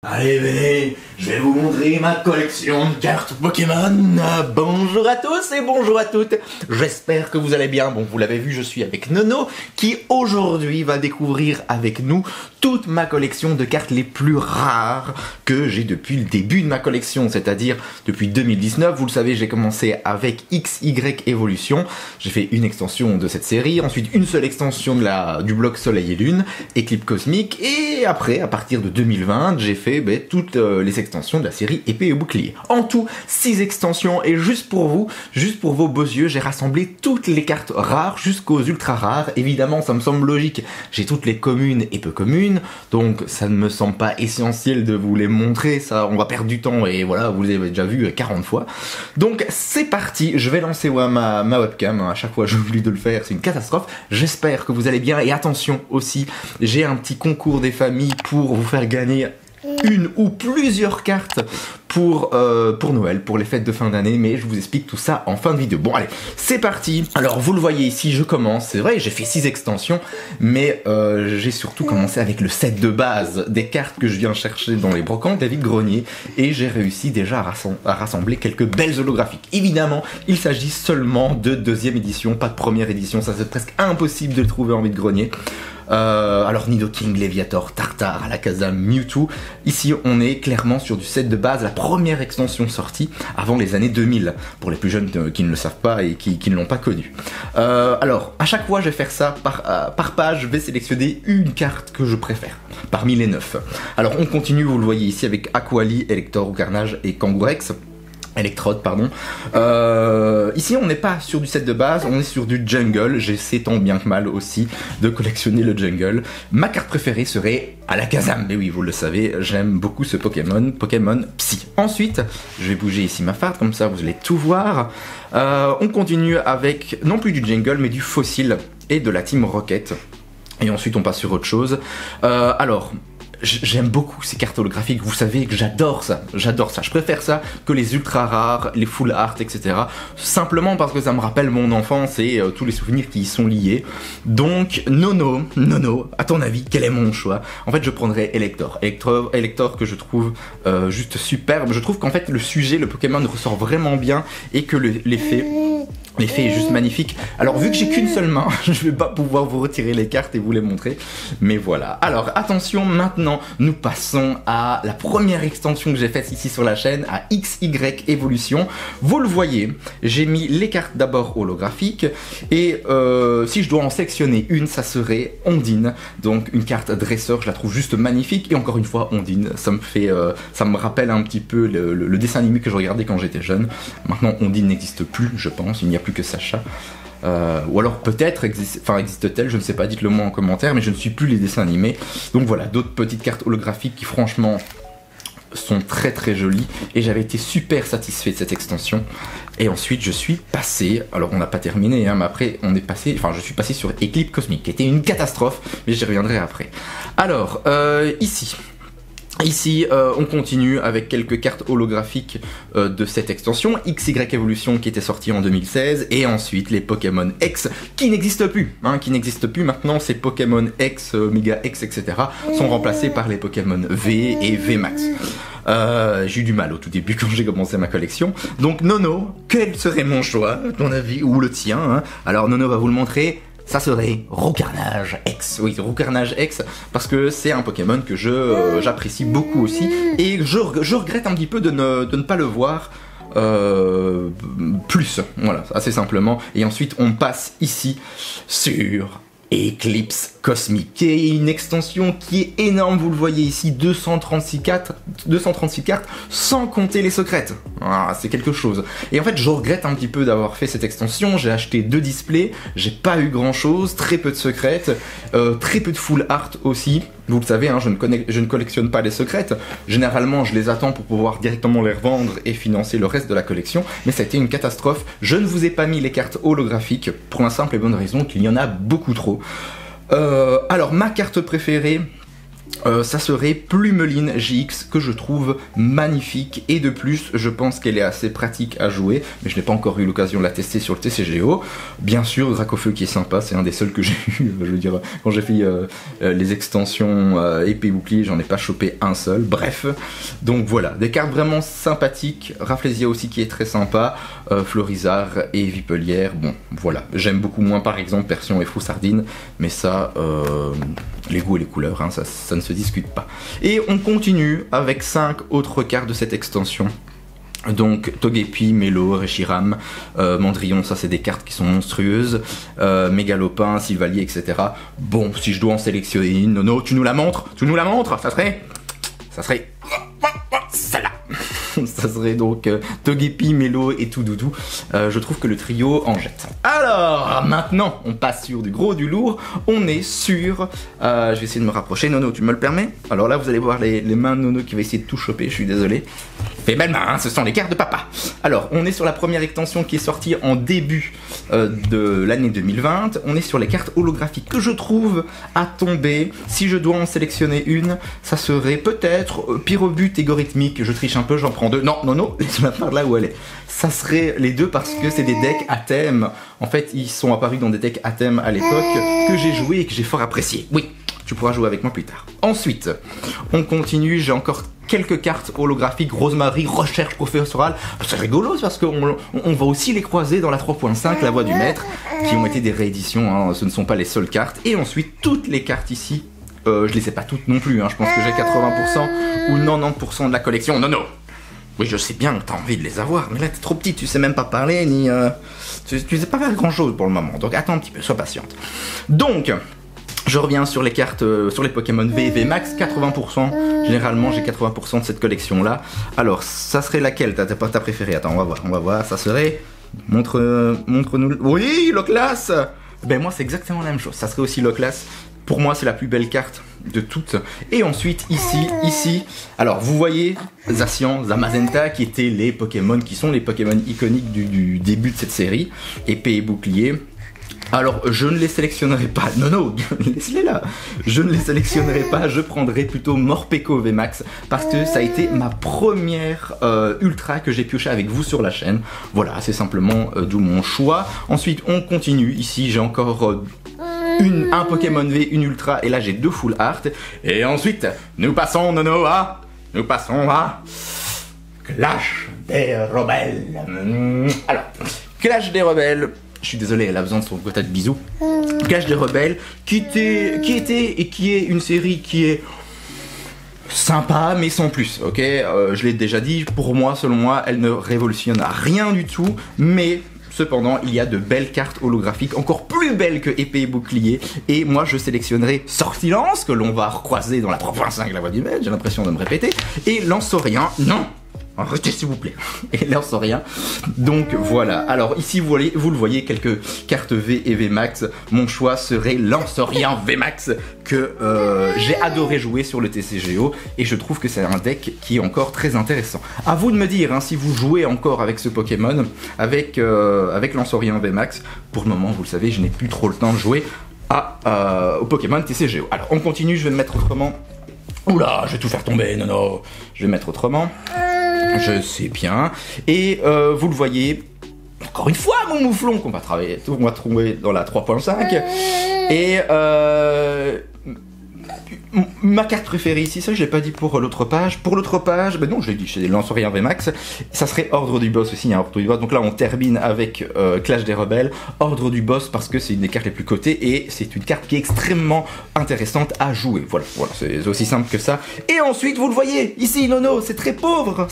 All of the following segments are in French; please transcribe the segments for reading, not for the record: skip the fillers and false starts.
Allez, venez, je vais vous montrer ma collection de cartes Pokémon. Bonjour à tous et bonjour à toutes. J'espère que vous allez bien. Bon, vous l'avez vu, je suis avec Nono qui aujourd'hui va découvrir avec nous toute ma collection de cartes les plus rares que j'ai depuis le début de ma collection, c'est-à-dire depuis 2019. Vous le savez, j'ai commencé avec XY Evolution. J'ai fait une extension de cette série, ensuite une seule extension du bloc Soleil et Lune, Éclipse Cosmique, et après, à partir de 2020, j'ai fait toutes les extensions de la série Épée et Bouclier. En tout, 6 extensions, et juste pour vous, juste pour vos beaux yeux, j'ai rassemblé toutes les cartes rares jusqu'aux ultra rares. Évidemment, ça me semble logique, j'ai toutes les communes et peu communes, donc ça ne me semble pas essentiel de vous les montrer, ça, on va perdre du temps, et voilà, vous les avez déjà vu 40 fois. Donc c'est parti, je vais lancer ma webcam, à chaque fois j'oublie de le faire, c'est une catastrophe. J'espère que vous allez bien, et attention aussi, j'ai un petit concours des familles pour vous faire gagner une ou plusieurs cartes pour Noël, pour les fêtes de fin d'année, mais je vous explique tout ça en fin de vidéo. Bon allez, c'est parti. Alors vous le voyez ici, je commence, c'est vrai, j'ai fait 6 extensions, mais j'ai surtout commencé avec le set de base des cartes que je viens chercher dans les brocantes David Grenier, et j'ai réussi déjà à rassembler quelques belles holographiques. Évidemment, il s'agit seulement de deuxième édition, pas de première édition, ça c'est presque impossible de le trouver en vide grenier. Alors Nidoking, Léviator, Tartare, Alakazam, Mewtwo. Ici on est clairement sur du set de base, la première extension sortie avant les années 2000, pour les plus jeunes qui ne le savent pas et qui ne l'ont pas connu. Alors à chaque fois je vais faire ça par page, je vais sélectionner une carte que je préfère parmi les 9. Alors on continue, vous le voyez ici avec Aquali, Elector, Carnage et Kangourex. Electrode, pardon. Ici, on n'est pas sur du set de base, on est sur du jungle. J'essaie tant bien que mal aussi de collectionner le jungle. Ma carte préférée serait Alakazam. Mais oui, vous le savez, j'aime beaucoup ce Pokémon Psy. Ensuite, je vais bouger ici ma farde, comme ça vous allez tout voir. On continue avec, non plus du jungle, mais du fossile et de la Team Rocket. Et ensuite, on passe sur autre chose. Alors... J'aime beaucoup ces cartes holographiques, vous savez que j'adore ça, je préfère ça que les ultra rares, les full art, etc. Simplement parce que ça me rappelle mon enfance et tous les souvenirs qui y sont liés. Donc, Nono, à ton avis, quel est mon choix? En fait, je prendrais Elector que je trouve juste superbe. Je trouve qu'en fait, le sujet, le Pokémon ressort vraiment bien et que l'effet est juste magnifique. Alors vu que j'ai qu'une seule main, je vais pas pouvoir vous retirer les cartes et vous les montrer. Mais voilà. Alors attention, maintenant nous passons à la première extension que j'ai faite ici sur la chaîne, à XY Evolution. Vous le voyez, j'ai mis les cartes d'abord holographiques. Et si je dois en sélectionner une, ça serait Ondine. Donc une carte dresseur, je la trouve juste magnifique. Et encore une fois, Ondine, ça me rappelle un petit peu le dessin animé que je regardais quand j'étais jeune. Maintenant Ondine n'existe plus, je pense, il n'y a plus que Sacha. Ou alors peut-être existe-t-elle, je ne sais pas, dites-le moi en commentaire, mais je ne suis plus les dessins animés. Donc voilà, d'autres petites cartes holographiques qui franchement sont très très jolies, et j'avais été super satisfait de cette extension. Et ensuite je suis passé, alors on n'a pas terminé, hein, mais après je suis passé sur Éclipse Cosmique, qui était une catastrophe, mais j'y reviendrai après. Alors, Ici, on continue avec quelques cartes holographiques de cette extension, XY Evolution qui était sortie en 2016, et ensuite les Pokémon X qui n'existent plus, maintenant ces Pokémon X, Omega X, etc. sont remplacés par les Pokémon V et V Max. J'ai eu du mal au tout début quand j'ai commencé ma collection. Donc Nono, quel serait mon choix, à ton avis, ou le tien, hein? Alors Nono va vous le montrer. Ça serait Roucarnage X. Oui, Roucarnage X, parce que c'est un Pokémon que j'apprécie beaucoup aussi, et je regrette un petit peu de ne pas le voir plus. Voilà, assez simplement. Et ensuite, on passe ici sur Éclipse Cosmique, qui est une extension qui est énorme, vous le voyez ici, 236 cartes, sans compter les secrètes. Ah, c'est quelque chose. Et en fait, je regrette un petit peu d'avoir fait cette extension. J'ai acheté 2 displays, j'ai pas eu grand chose, très peu de secrètes, très peu de full art aussi. Vous le savez, hein, je ne collectionne pas les secrètes. Généralement, je les attends pour pouvoir directement les revendre et financer le reste de la collection. Mais ça a été une catastrophe. Je ne vous ai pas mis les cartes holographiques pour la simple et bonne raison qu'il y en a beaucoup trop. Alors, ma carte préférée, ça serait Plumeline GX que je trouve magnifique et de plus je pense qu'elle est assez pratique à jouer, mais je n'ai pas encore eu l'occasion de la tester sur le TCGO. Bien sûr Dracofeu qui est sympa, c'est un des seuls que j'ai eu, je veux dire quand j'ai fait les extensions épée bouclier j'en ai pas chopé un seul, bref. Donc voilà, des cartes vraiment sympathiques, Rafflesia aussi qui est très sympa, Florizard et Vipelière, bon voilà, j'aime beaucoup moins par exemple Persion et Froussardine, mais ça les goûts et les couleurs, hein, ça ne se discute pas. Et on continue avec 5 autres cartes de cette extension. Donc Togepi, Mélo, Reshiram, Mandrillon, ça c'est des cartes qui sont monstrueuses, Mégalopin, Sylvalier, etc. Bon, si je dois en sélectionner une, Nono, tu nous la montres, ça serait celle-là. Ça serait donc Togepi, Mélo et Toudoudou. Je trouve que le trio en jette. Alors, maintenant, on passe sur du gros, du lourd. On est sur... je vais essayer de me rapprocher. Nono, tu me le permets? Alors là, vous allez voir les mains de Nono qui va essayer de tout choper. Je suis désolé. Fais belle main, hein, ce sont les cartes de papa. Alors, on est sur la première extension qui est sortie en début de l'année 2020. On est sur les cartes holographiques que je trouve à tomber. Si je dois en sélectionner une, ça serait peut-être Pyrobut et Gorithmique. Je triche un peu, j'en prends deux. Non, laisse-la par là où elle est. Ça serait les deux parce que c'est des decks à thème. En fait, ils sont apparus dans des decks à thème à l'époque que j'ai joué et que j'ai fort apprécié. Oui, tu pourras jouer avec moi plus tard. Ensuite, on continue. J'ai encore quelques cartes holographiques, Rosemary, recherche professorale. C'est rigolo parce qu'on va aussi les croiser dans la 3.5, la voix du maître, qui ont été des rééditions, hein. Ce ne sont pas les seules cartes. Et ensuite, toutes les cartes ici, je les sais pas toutes non plus, hein. Je pense que j'ai 80% ou 90% de la collection. Non. Oui, je sais bien que t'as envie de les avoir, mais là t'es trop petit, tu sais même pas parler, ni... tu sais pas faire grand chose pour le moment, donc attends un petit peu, sois patiente. Donc... je reviens sur les cartes, sur les Pokémon V et V Max, 80%. Généralement, j'ai 80% de cette collection-là. Alors, ça serait laquelle ta préférée? Attends, on va voir. Ça serait... montre-nous... Oui, Loclas! Ben moi, c'est exactement la même chose. Ça serait aussi Loclas. Pour moi, c'est la plus belle carte de toutes. Et ensuite, ici... Alors, vous voyez Zacian, Zamazenta, qui étaient les Pokémon, qui sont les Pokémon iconiques du début de cette série. Épée et bouclier. Alors, je ne les sélectionnerai pas. Non, laisse-les là. Je ne les sélectionnerai pas. Je prendrai plutôt Morpeko VMAX parce que ça a été ma première ultra que j'ai pioché avec vous sur la chaîne. Voilà, c'est simplement d'où mon choix. Ensuite, on continue. Ici, j'ai encore un Pokémon V, une ultra, et là j'ai 2 full art. Et ensuite, nous passons à Clash des Rebelles. Alors, Clash des Rebelles. Je suis désolé, elle a besoin de son quota de bisous. Clash des Rebelles, qui était et qui est une série qui est sympa, mais sans plus, ok. Je l'ai déjà dit, pour moi, selon moi, elle ne révolutionne rien du tout, mais... cependant, il y a de belles cartes holographiques, encore plus belles que épée et bouclier. Et moi, je sélectionnerai Sortilance, que l'on va recroiser dans la 3.5, la voix du maître, j'ai l'impression de me répéter. Et Lanceurien, non, arrêtez s'il vous plaît. Et Lanceurien. Donc voilà. Alors ici, vous le voyez, quelques cartes V et V Max. Mon choix serait Lanceurien V Max, que j'ai adoré jouer sur le TCGO. Et je trouve que c'est un deck qui est encore très intéressant. À vous de me dire hein, si vous jouez encore avec ce Pokémon, avec Lanceurien V Max. Pour le moment, vous le savez, je n'ai plus trop le temps de jouer au Pokémon TCGO. Alors on continue, je vais me mettre autrement. Oula, je vais tout faire tomber, non. Je vais mettre autrement. Je sais bien. Et vous le voyez, encore une fois, mon mouflon qu'on va trouver dans la 3.5. Et ma carte préférée ici, ça je l'ai pas dit pour l'autre page. Pour l'autre page, ben non, je l'ai dit, c'est des Lanceurien VMAX. Ça serait Ordre du Boss aussi, hein, Ordre du Boss. Donc là, on termine avec Clash des Rebelles. Ordre du Boss parce que c'est une des cartes les plus cotées et c'est une carte qui est extrêmement intéressante à jouer. Voilà, c'est aussi simple que ça. Et ensuite, vous le voyez, ici, Nono, c'est très pauvre,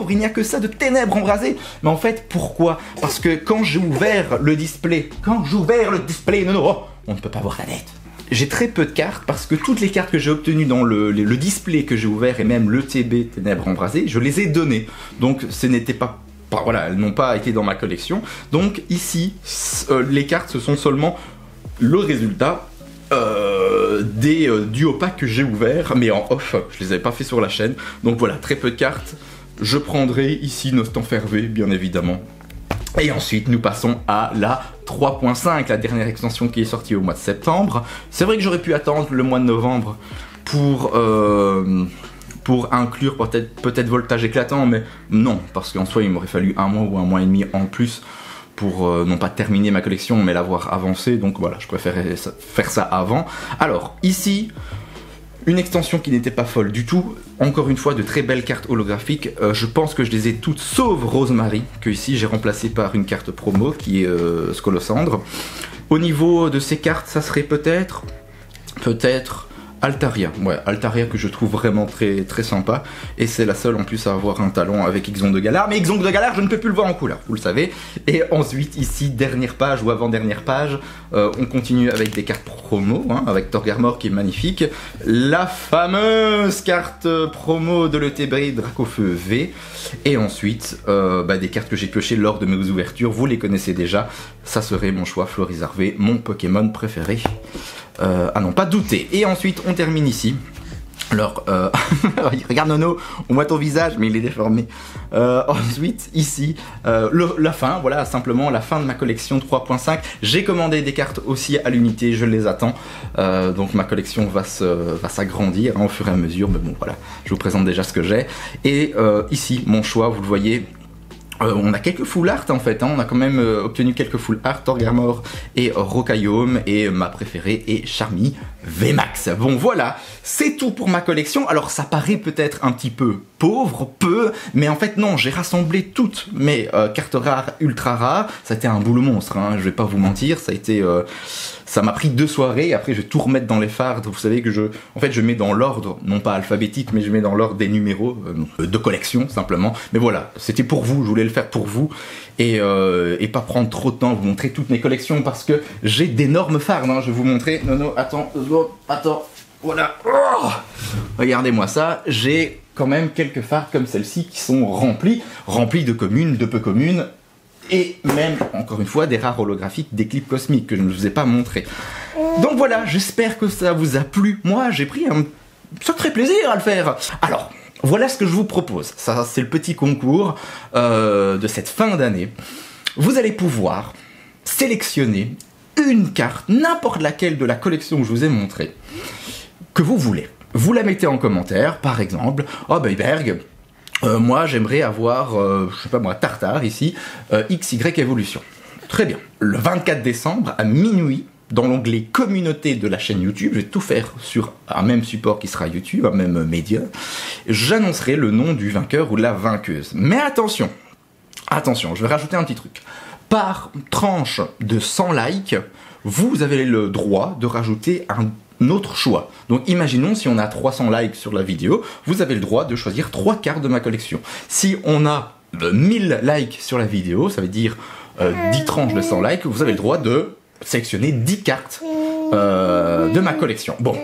il n'y a que ça de ténèbres embrasées. Mais en fait, pourquoi? Parce que quand j'ai ouvert le display, Nono, oh, on ne peut pas voir la tête. J'ai très peu de cartes parce que toutes les cartes que j'ai obtenues dans le display que j'ai ouvert et même le TB Ténèbres Embrasées, je les ai données. Donc ce n'était pas... voilà, elles n'ont pas été dans ma collection. Donc ici, les cartes, ce sont seulement le résultat des duo packs que j'ai ouverts, mais en off, je les avais pas fait sur la chaîne. Donc voilà, très peu de cartes. Je prendrai ici Nostanfervé, bien évidemment. Et ensuite, nous passons à la 3.5, la dernière extension qui est sortie au mois de septembre. C'est vrai que j'aurais pu attendre le mois de novembre pour inclure peut-être voltage éclatant, mais non, parce qu'en soi il m'aurait fallu un mois ou un mois et demi en plus pour non pas terminer ma collection mais l'avoir avancée, donc voilà, je préférais faire ça avant. Alors ici, une extension qui n'était pas folle du tout, encore une fois de très belles cartes holographiques, je pense que je les ai toutes sauf Rosemary, que ici j'ai remplacé par une carte promo qui est Scolosandre. Au niveau de ces cartes, ça serait peut-être Altaria, ouais, Altaria que je trouve vraiment très, très sympa, et c'est la seule en plus à avoir un talon avec Ixon de Galar, mais Ixon de Galar je ne peux plus le voir en couleur, vous le savez. Et ensuite ici, dernière page ou avant-dernière page, on continue avec des cartes promo, hein, avec Torgarmor qui est magnifique, la fameuse carte promo de l'ETB Dracofeu V, et ensuite des cartes que j'ai piochées lors de mes ouvertures, vous les connaissez déjà, ça serait mon choix, Florizarre V, mon Pokémon préféré. À n'en pas douter. Et ensuite on termine ici. Alors, regarde Nono, on voit ton visage mais il est déformé. Ensuite ici, la fin, voilà, simplement la fin de ma collection 3.5. J'ai commandé des cartes aussi à l'unité, je les attends. Donc ma collection va s'agrandir au fur et à mesure. Mais bon voilà, je vous présente déjà ce que j'ai. Et ici, mon choix, vous le voyez. On a quelques full art en fait, hein. On a quand même obtenu quelques full art, Torgarmor et Rocaillaume, et ma préférée est Charmy VMAX. Bon voilà, c'est tout pour ma collection. Alors ça paraît peut-être un petit peu pauvre, mais en fait non, j'ai rassemblé toutes mes cartes rares, ultra rares. Ça a été un boulot monstre, hein, je vais pas vous mentir, ça m'a pris 2 soirées, après je vais tout remettre dans les fardes. Vous savez que je mets dans l'ordre, non pas alphabétique, mais je mets dans l'ordre des numéros de collection simplement. Mais voilà, c'était pour vous, je voulais le faire pour vous et pas prendre trop de temps à vous montrer toutes mes collections parce que j'ai d'énormes fardes, hein. Je vais vous montrer. Non, attends, voilà. Oh, regardez-moi ça, j'ai quand même quelques fardes comme celle-ci qui sont remplies de communes, de peu communes. Et même, encore une fois, des rares holographiques d'éclipses cosmiques que je ne vous ai pas montré. Donc voilà, j'espère que ça vous a plu. Moi, j'ai pris un sacré plaisir à le faire. Alors, voilà ce que je vous propose. Ça, c'est le petit concours de cette fin d'année. Vous allez pouvoir sélectionner une carte, n'importe laquelle de la collection que je vous ai montrée, que vous voulez. Vous la mettez en commentaire, par exemple, oh Berg, moi j'aimerais avoir, je sais pas moi, Tartare ici, XY Evolution. Très bien. Le 24 décembre à minuit, dans l'onglet communauté de la chaîne YouTube, je vais tout faire sur un même support qui sera YouTube, un même média, j'annoncerai le nom du vainqueur ou de la vainqueuse. Mais attention, je vais rajouter un petit truc. Par tranche de 100 likes, vous avez le droit de rajouter un autre choix. Donc imaginons si on a 300 likes sur la vidéo, vous avez le droit de choisir 3 cartes de ma collection. Si on a 1000 likes sur la vidéo, ça veut dire 10 tranches de 100 likes, vous avez le droit de sélectionner 10 cartes de ma collection. Bon,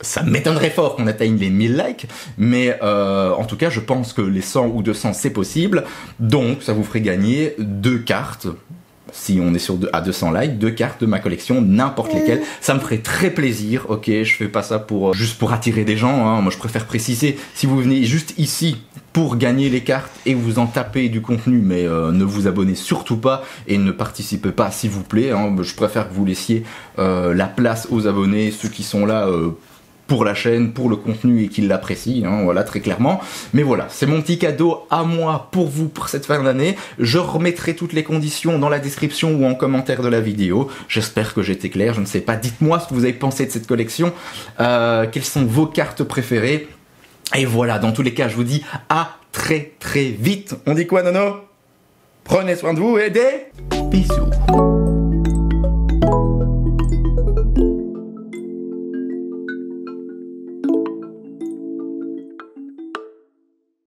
ça m'étonnerait fort qu'on atteigne les 1000 likes, mais en tout cas je pense que les 100 ou 200 c'est possible, donc ça vous ferait gagner 2 cartes. Si on est à 200 likes, 2 cartes de ma collection, n'importe lesquelles, ça me ferait très plaisir. Ok, je fais pas ça juste pour attirer des gens, hein. Moi je préfère préciser, si vous venez juste ici pour gagner les cartes et vous en tapez du contenu, mais ne vous abonnez surtout pas et ne participez pas s'il vous plaît, hein. Je préfère que vous laissiez la place aux abonnés, ceux qui sont là pour la chaîne, pour le contenu et qui l'apprécient, hein, voilà, très clairement. Mais voilà, c'est mon petit cadeau à moi pour vous pour cette fin d'année. Je remettrai toutes les conditions dans la description ou en commentaire de la vidéo. J'espère que j'ai été clair, je ne sais pas. Dites-moi ce que vous avez pensé de cette collection, quelles sont vos cartes préférées. Et voilà, dans tous les cas, je vous dis à très très vite. On dit quoi, Nono? Prenez soin de vous et des bisous.